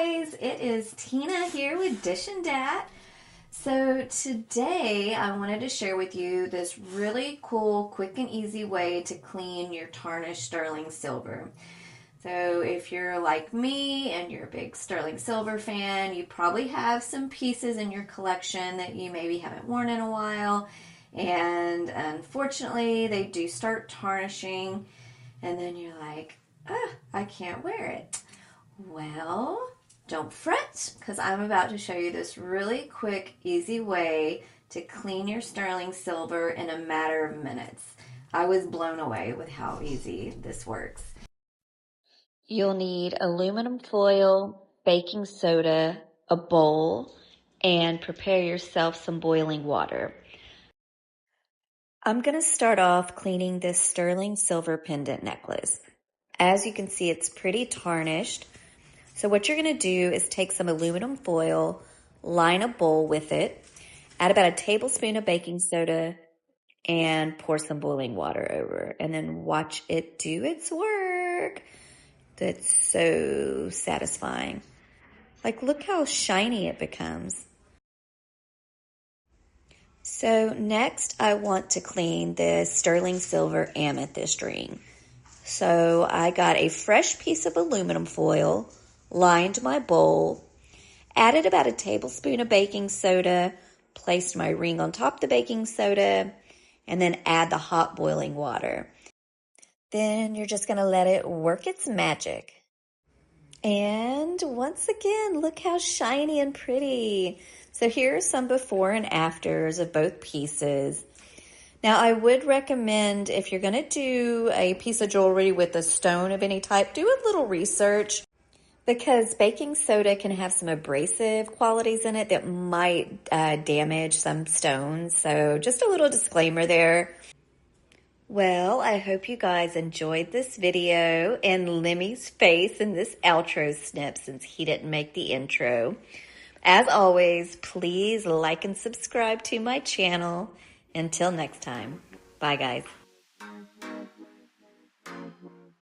guys, it is Tina here with Dish and Dat. So today I wanted to share with you this really cool, quick and easy way to clean your tarnished sterling silver. So if you're like me and you're a big sterling silver fan, you probably have some pieces in your collection that you maybe haven't worn in a while, and unfortunately they do start tarnishing, and then you're like, I can't wear it. Well, don't fret, because I'm about to show you this really quick, easy way to clean your sterling silver in a matter of minutes. I was blown away with how easy this works. You'll need aluminum foil, baking soda, a bowl, and prepare yourself some boiling water. I'm going to start off cleaning this sterling silver pendant necklace. As you can see, it's pretty tarnished. So what you're going to do is take some aluminum foil, line a bowl with it, add about a tablespoon of baking soda, and pour some boiling water over. And then watch it do its work. That's so satisfying. Like, look how shiny it becomes. So next I want to clean this sterling silver amethyst ring. So I got a fresh piece of aluminum foil, lined my bowl, added about a tablespoon of baking soda, placed my ring on top of the baking soda, and then add the hot boiling water. Then you're just going to let it work its magic. And once again, look how shiny and pretty. So here are some before and afters of both pieces. Now, I would recommend, if you're going to do a piece of jewelry with a stone of any type, do a little research, because baking soda can have some abrasive qualities in it that might damage some stones. So just a little disclaimer there. Well, I hope you guys enjoyed this video and Lemmy's face in this outro snip since he didn't make the intro. As always, please like and subscribe to my channel. Until next time, bye guys.